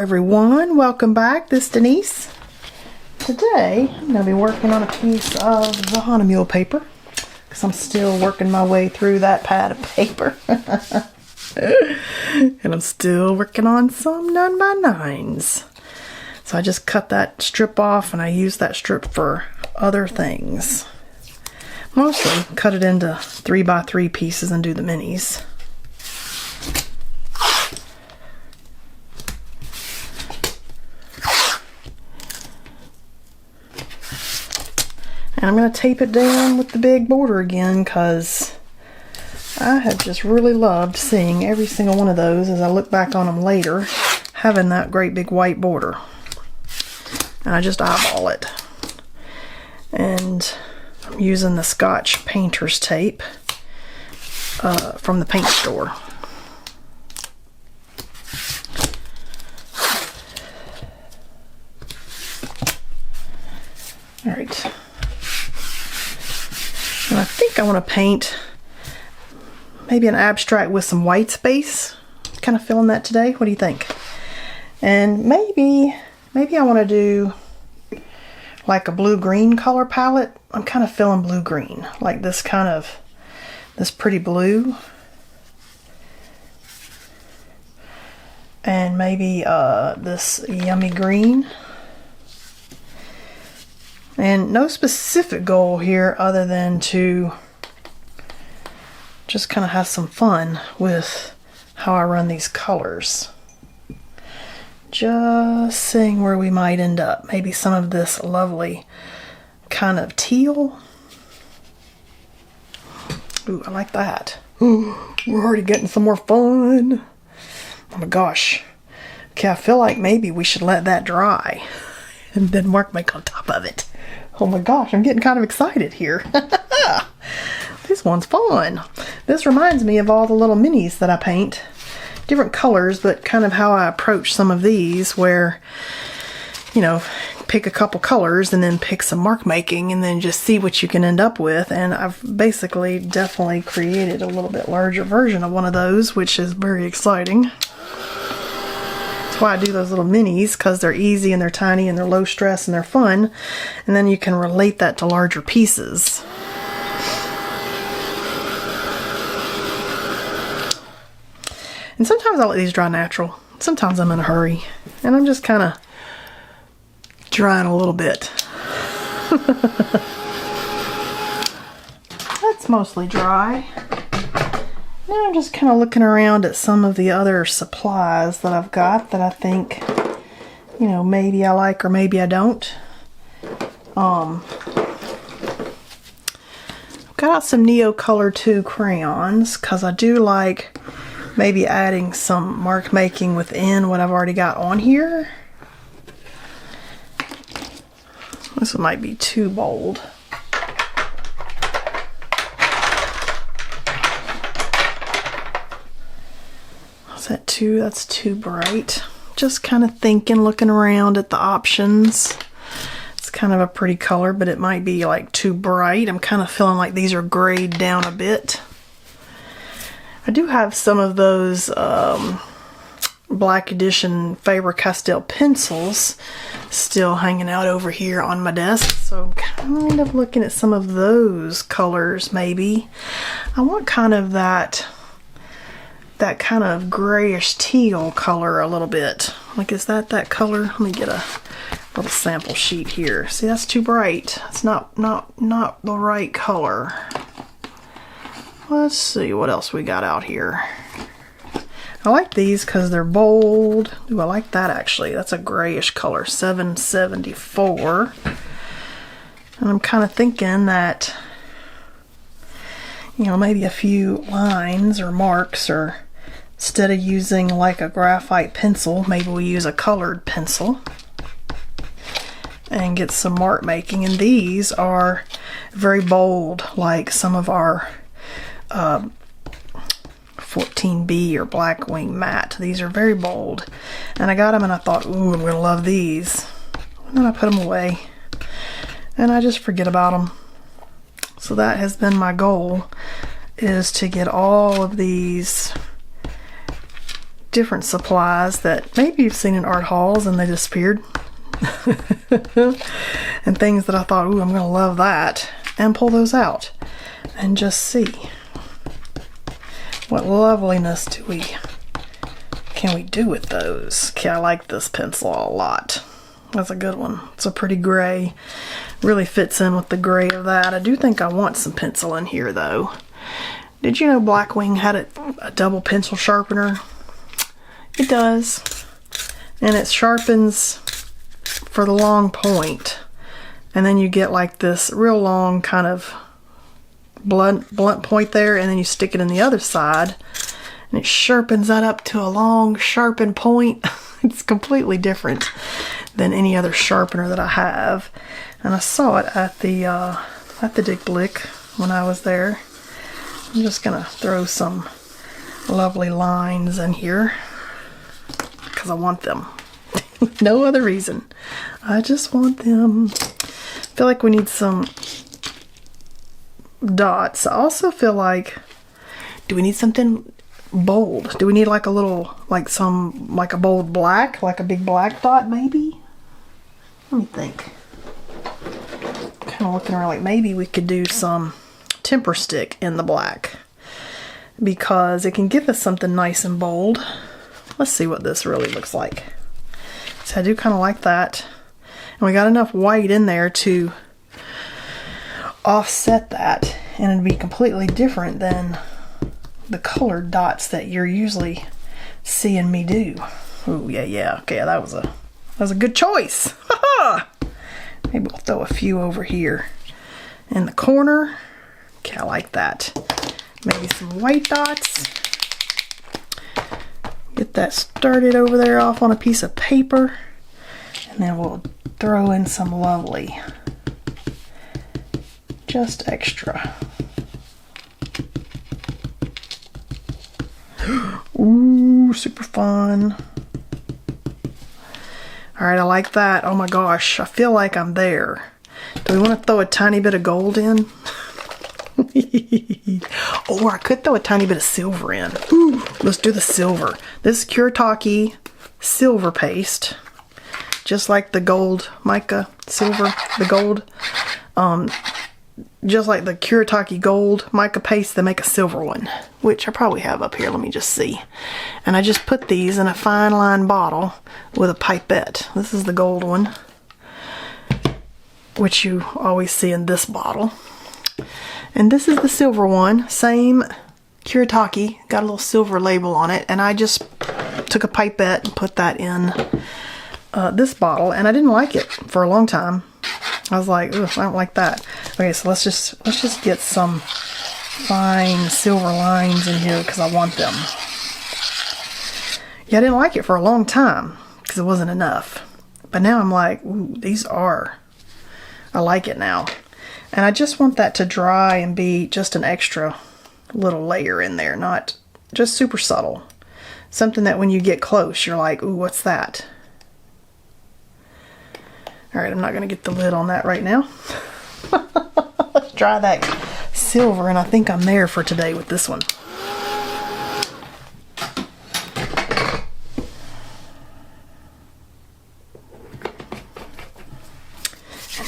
everyone, welcome back. This is Denise. Today I'm going to be working on a piece of the Hahnemühle paper because I'm still working my way through that pad of paper. And I'm still working on some 9x9s. So I just cut that strip off and I use that strip for other things. Mostly cut it into 3x3 pieces and do the minis. And I'm going to tape it down with the big border again because I have just really loved seeing every single one of those as I look back on them later, having that great big white border. And I just eyeball it. And I'm using the Scotch painter's tape from the paint store. Alright. And I think I want to paint maybe an abstract with some white space. Kind of feeling that today. What do you think? And maybe I want to do like a blue-green color palette. I'm kind of feeling blue-green, like this pretty blue. And maybe this yummy green. And no specific goal here other than to just kind of have some fun with how I run these colors. Just seeing where we might end up. Maybe some of this lovely kind of teal. Ooh, I like that. Ooh, we're already getting some more fun. Oh my gosh. Okay, I feel like maybe we should let that dry and then work on top of it. Oh my gosh, I'm getting kind of excited here. This one's fun. This reminds me of all the little minis that I paint. Different colors, but kind of how I approach some of these where, you know, pick a couple colors and then pick some mark making and then just see what you can end up with. And I've basically definitely created a little bit larger version of one of those, which is very exciting. That's why I do those little minis, because they're easy and they're tiny and they're low stress and they're fun. And then you can relate that to larger pieces. And sometimes I let these dry natural. Sometimes I'm in a hurry. And I'm just kind of drying a little bit. That's mostly dry. Now I'm just kind of looking around at some of the other supplies that I've got that I think, you know, maybe I like or maybe I don't. I've got out some Neocolor 2 crayons because I do like maybe adding some mark making within what I've already got on here. This one might be too bold. Is that too? That's too bright. Just kind of thinking, looking around at the options. It's kind of a pretty color, but it might be like too bright. I'm kind of feeling like these are grayed down a bit. I do have some of those Black Edition Faber-Castell pencils still hanging out over here on my desk. So I'm kind of looking at some of those colors maybe. I want kind of that kind of grayish teal color a little bit. Like, is that color? Let me get a little sample sheet here. See, that's too bright. It's not the right color. Let's see what else we got out here. I like these because they're bold. Ooh, I like that actually. That's a grayish color, 774. And I'm kind of thinking that, you know, maybe a few lines or marks, or instead of using like a graphite pencil, maybe we use a colored pencil and get some mark making. And these are very bold, like some of our 14B or Blackwing matte. These are very bold. And I got them and I thought, ooh, I'm gonna love these. And then I put them away and I just forget about them. So that has been my goal, is to get all of these different supplies that maybe you've seen in art hauls and they disappeared. And things that I thought, ooh, I'm gonna love that, and pull those out and just see what loveliness can we do with those. Okay, I like this pencil a lot. That's a good one. It's a pretty gray. Really fits in with the gray of that. I do think I want some pencil in here though. Did you know Blackwing had a double pencil sharpener? It does. And it sharpens for the long point. And then you get like this real long kind of blunt point there, and then you stick it in the other side and it sharpens that up to a long sharpened point. It's completely different than any other sharpener that I have. And I saw it at the Dick Blick when I was there. I'm just gonna throw some lovely lines in here because I want them. No other reason. I just want them. I feel like we need some dots. I also feel like, do we need something bold? Do we need like a little, like a bold black, like a big black dot maybe? Let me think. Kind of looking around, like maybe we could do some temper stick in the black because it can give us something nice and bold. Let's see what this really looks like. So I do kind of like that. And we got enough white in there to offset that, and it'd be completely different than the colored dots that you're usually seeing me do. Oh yeah. Okay, that was a good choice. Maybe we'll throw a few over here in the corner. Okay, I like that. Maybe some white dots. Get that started over there off on a piece of paper, and then we'll throw in some lovely, just extra. Ooh, super fun. Alright, I like that. Oh my gosh, I feel like I'm there. Do we want to throw a tiny bit of gold in? Or I could throw a tiny bit of silver in. Ooh, let's do the silver. This is Kuretake silver paste. Just like the gold mica silver, the gold. Just like the Kuretake gold mica paste, they make a silver one, which I probably have up here. Let me just see. And I just put these in a fine line bottle with a pipette. This is the gold one, which you always see in this bottle. And this is the silver one, same Kuretake, got a little silver label on it, and I just took a pipette and put that in this bottle, and I didn't like it for a long time. I was like, ugh, I don't like that. Okay, so let's just get some fine silver lines in here because I want them. Yeah, I didn't like it for a long time because it wasn't enough. But now I'm like, ooh, I like it now. And I just want that to dry and be just an extra little layer in there, not just super subtle. Something that when you get close, you're like, ooh, what's that? Alright, I'm not going to get the lid on that right now. Let's dry that silver, and I think I'm there for today with this one.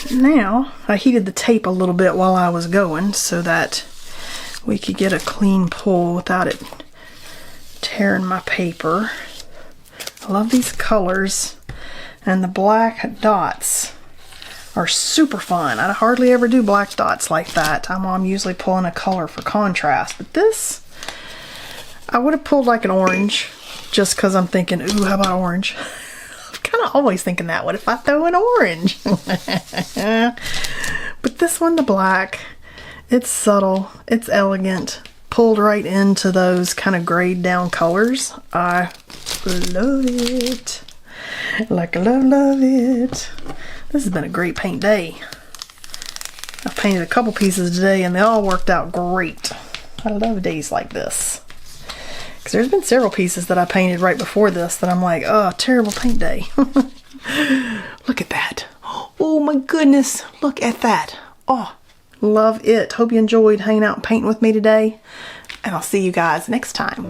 Now, I heated the tape a little bit while I was going so that we could get a clean pull without it tearing my paper. I love these colors, and the black dots are super fun. I hardly ever do black dots like that. I'm usually pulling a color for contrast, but this, I would have pulled like an orange just because I'm thinking, ooh, how about orange? Kind of always thinking that. What if I throw an orange? But this one, the black, it's subtle, it's elegant, pulled right into those kind of grayed down colors. I love it. Like I love it. This has been a great paint day. I've painted a couple pieces today and they all worked out great. I love days like this. Because there's been several pieces that I painted right before this that I'm like, oh, terrible paint day. Look at that. Oh my goodness, look at that. Oh, love it. Hope you enjoyed hanging out and painting with me today. And I'll see you guys next time.